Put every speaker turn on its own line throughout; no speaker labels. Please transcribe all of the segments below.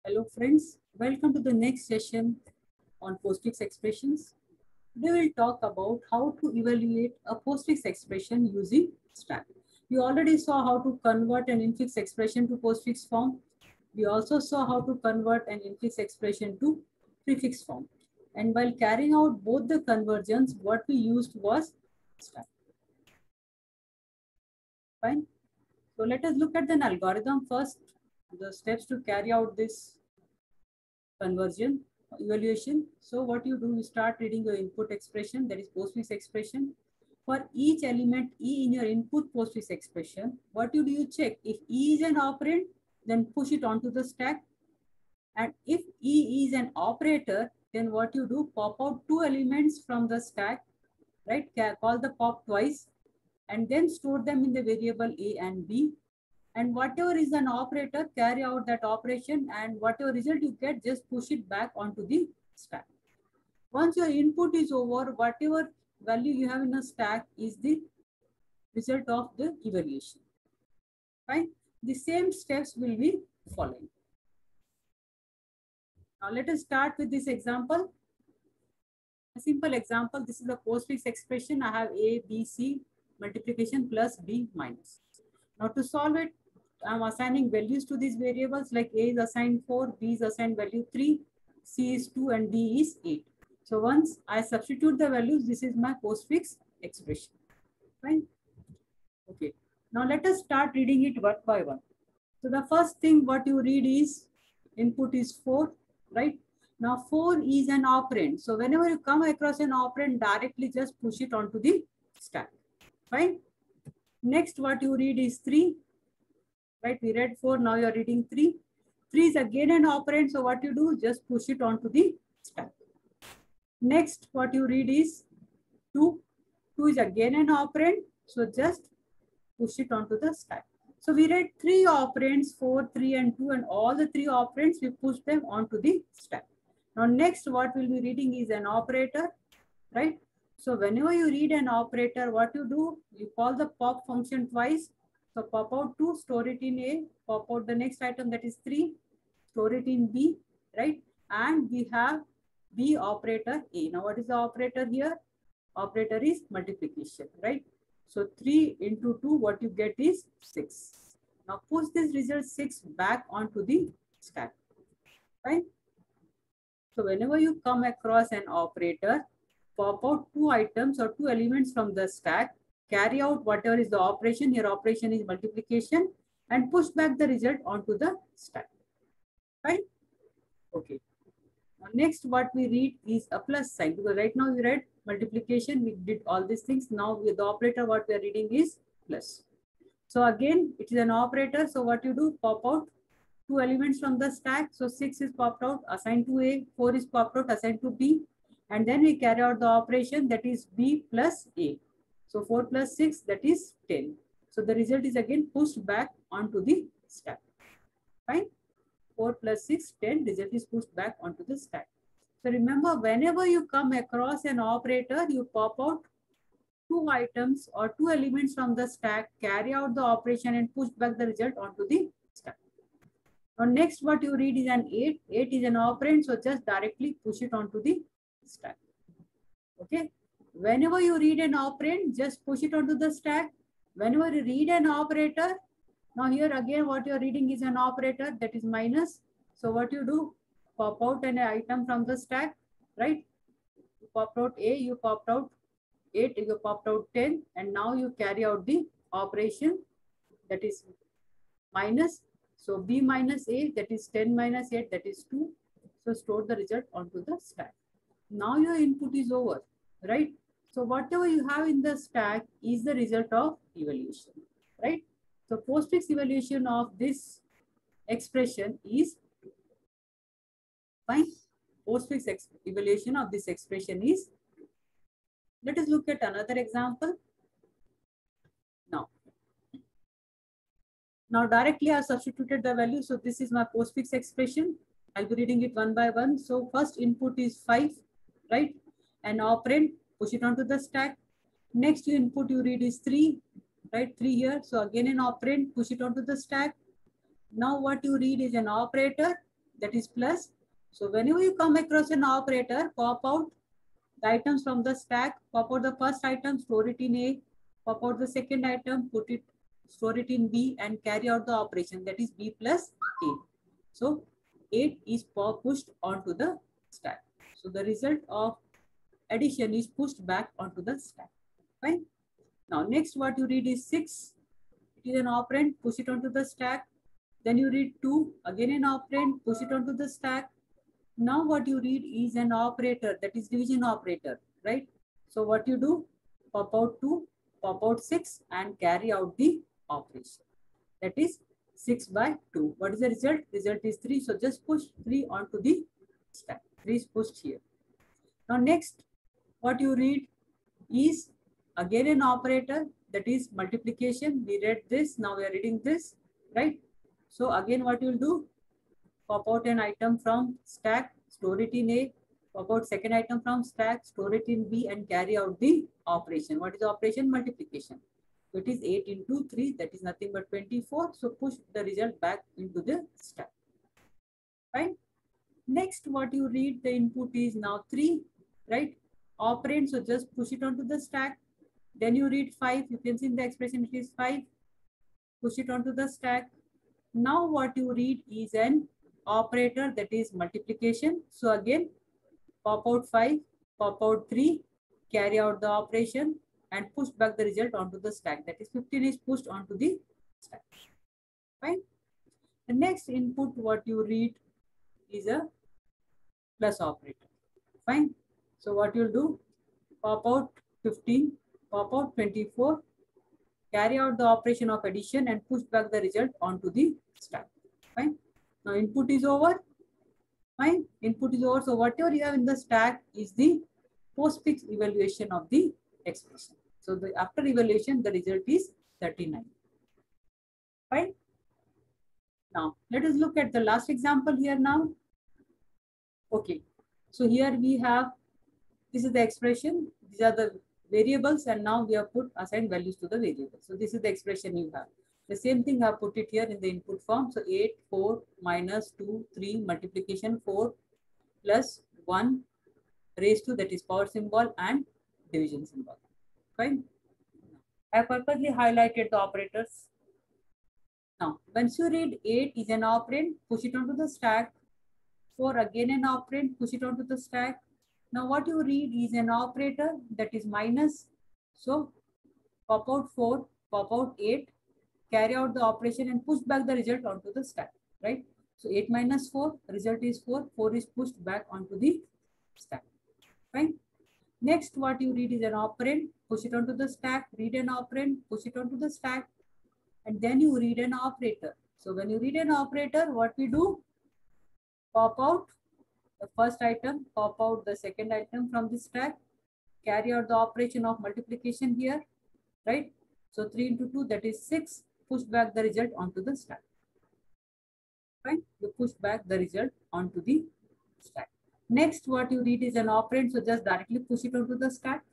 Hello friends, welcome to the next session on postfix expressions. Today we'll talk about how to evaluate a postfix expression using stack. We already saw how to convert an infix expression to postfix form. We also saw how to convert an infix expression to prefix form. And while carrying out both the conversions, what we used was stack. Fine. So let us look at an algorithm first, the steps to carry out this conversion evaluation. So what you do, you start reading your input expression, that is postfix expression. For each element E in your input postfix expression, what you do, you check if E is an operand, then push it onto the stack. And if E is an operator, then what you do, pop out two elements from the stack, right? Call the pop twice, and then store them in the variable A and B. And whatever is an operator, carry out that operation, and whatever result you get, just push it back onto the stack. Once your input is over, whatever value you have in a stack is the result of the evaluation. Fine. The same steps will be following. Now let us start with this example. A simple example, this is a postfix expression. I have A, B, C multiplication plus B minus. Now to solve it, I'm assigning values to these variables, like A is assigned 4, B is assigned value 3, C is 2, and D is 8. So once I substitute the values, this is my postfix expression. Fine. Okay. Now let us start reading it one by one. So the first thing what you read is input is 4, right? Now 4 is an operand. So whenever you come across an operand, directly just push it onto the stack. Fine. Next what you read is 3. Right, we read 4, now you're reading 3. 3 is again an operand, so what you do, just push it onto the stack. Next, what you read is 2. 2 is again an operand, so just push it onto the stack. So we read 3 operands, 4, 3, and 2, and all the 3 operands, we push them onto the stack. Now next, what we'll be reading is an operator, right? So whenever you read an operator, what you do, you call the pop function twice. So pop out 2, store it in A, pop out the next item, that is 3, store it in B, right? And we have B operator A. Now what is the operator here? Operator is multiplication, right? So 3 into 2, what you get is 6. Now push this result 6 back onto the stack, right? So whenever you come across an operator, pop out 2 items or 2 elements from the stack, carry out whatever is the operation, your operation is multiplication, and push back the result onto the stack. Right? Okay. Now next what we read is a plus sign, because right now we read multiplication, we did all these things. Now with the operator, what we are reading is plus. So again, it is an operator. So what you do, pop out 2 elements from the stack. So 6 is popped out, assigned to A, 4 is popped out, assigned to B. And then we carry out the operation, that is B plus A. So 4 plus 6, that is 10. So the result is again pushed back onto the stack. Fine. 4 plus 6, 10, result is pushed back onto the stack. So remember, whenever you come across an operator, you pop out 2 items or 2 elements from the stack, carry out the operation and push back the result onto the stack. Now next what you read is an 8. 8 is an operand, so just directly push it onto the stack. Okay. Whenever you read an operand, just push it onto the stack. Whenever you read an operator, now here again what you're reading is an operator, that is minus. So what you do, pop out an item from the stack, right? You popped out A, you popped out 8, you popped out 10, and now you carry out the operation, that is minus. So B minus A, that is 10 minus 8, that is 2. So store the result onto the stack. Now your input is over, right? So whatever you have in the stack is the result of evaluation, right? So postfix evaluation of this expression is fine. Postfix evaluation of this expression is. Let us look at another example. Now directly I have substituted the value. So this is my postfix expression. I'll be reading it one by one. So first input is 5, right? An operand, push it onto the stack. Next input you read is 3, right? 3 here. So again an operand, push it onto the stack. Now what you read is an operator. that is plus. So whenever you come across an operator, pop out the items from the stack, pop out the first item, store it in A, pop out the second item, store it in B, and carry out the operation, that is B plus A. So 8 is pushed onto the stack. So the result of addition is pushed back onto the stack. Fine. Now next what you read is 6. It is an operand, push it onto the stack. Then you read 2, again an operand, push it onto the stack. Now what you read is an operator, that is division operator, right? So what you do, pop out 2, pop out 6 and carry out the operation. That is 6 by 2. What is the result? Result is 3. So just push 3 onto the stack. 3 is pushed here. Now next, what you read is again an operator, that is multiplication. We read this, now we are reading this, right? So again what you will do, pop out an item from stack, store it in A, pop out second item from stack, store it in B and carry out the operation. What is the operation? Multiplication. So it is 8 into 3, that is nothing but 24. So push the result back into the stack. Right? Next, what you read, the input is now 3, right? Operand, so just push it onto the stack. Then you read 5, you can see in the expression it is 5. Push it onto the stack. Now what you read is an operator, that is multiplication. So again, pop out 5, pop out 3, carry out the operation and push back the result onto the stack. That is 15 is pushed onto the stack. Fine. The next input what you read is a plus operator. Fine. So what you'll do, pop out 15, pop out 24, carry out the operation of addition and push back the result onto the stack. Fine. Now input is over. Fine. Input is over. So whatever you have in the stack is the postfix evaluation of the expression. So after evaluation, the result is 39. Fine. Now let us look at the last example here now. Okay. So here we have, this is the expression. These are the variables and now we have put assigned values to the variables. So this is the expression you have. The same thing I have put it here in the input form. So 8, 4, minus 2, 3, multiplication 4, plus 1 raised to, that is power symbol, and division symbol. Fine. I have purposely highlighted the operators. Now, once you read 8 is an operand, push it onto the stack. 4 again an operand, push it onto the stack. Now what you read is an operator, that is minus. So pop out 4, pop out 8, carry out the operation and push back the result onto the stack, right? So 8 minus 4, result is 4. 4 is pushed back onto the stack. Fine. Next, what you read is an operand, push it onto the stack, read an operand, push it onto the stack, and then you read an operator. So when you read an operator, what we do? Pop out the first item, pop out the second item from the stack, carry out the operation of multiplication here, right? So 3 into 2, that is 6, push back the result onto the stack. Right? You push back the result onto the stack. Next, what you read is an operand, so just directly push it onto the stack.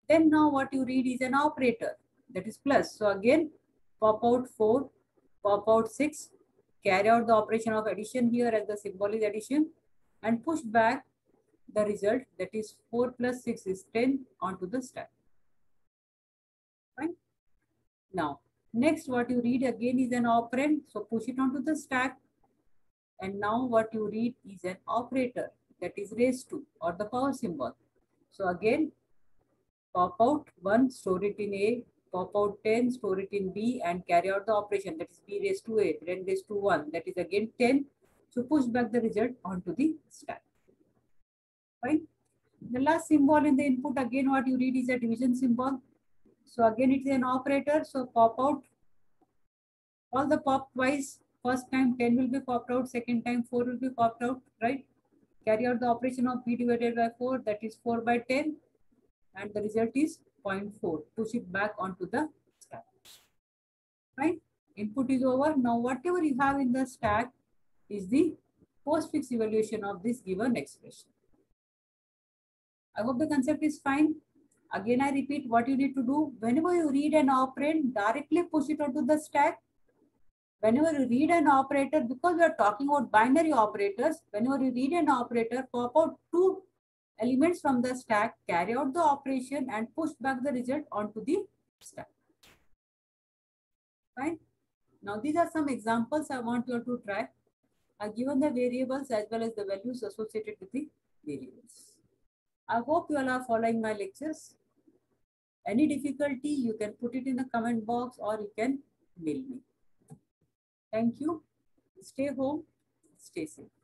Then now what you read is an operator, that is plus. So again, pop out 4, pop out 6, carry out the operation of addition here as the symbol is addition, and push back the result, that is 4 plus 6 is 10 onto the stack. Fine. Now, next what you read again is an operand, so push it onto the stack. And now what you read is an operator, that is raised to, or the power symbol. So again, pop out 1, store it in A, pop out 10, store it in B and carry out the operation, that is B raised to A, 10 raised to 1, that is again 10. So push back the result onto the stack. Fine. The last symbol in the input, again what you read is a division symbol. So again it is an operator, so pop out all the pop twice. First time 10 will be popped out, second time 4 will be popped out, right? Carry out the operation of B divided by 4, that is 4 by 10, and the result is 0.4. Push it back onto the stack. Right? Input is over. Now whatever you have in the stack is the postfix evaluation of this given expression. I hope the concept is fine. Again, I repeat what you need to do. Whenever you read an operand, directly push it onto the stack. Whenever you read an operator, because we are talking about binary operators, whenever you read an operator, pop out two elements from the stack, carry out the operation and push back the result onto the stack. Fine. Now these are some examples I want you to try. I've given the variables as well as the values associated with the variables. I hope you all are following my lectures. Any difficulty, you can put it in the comment box or you can mail me. Thank you. Stay home, stay safe.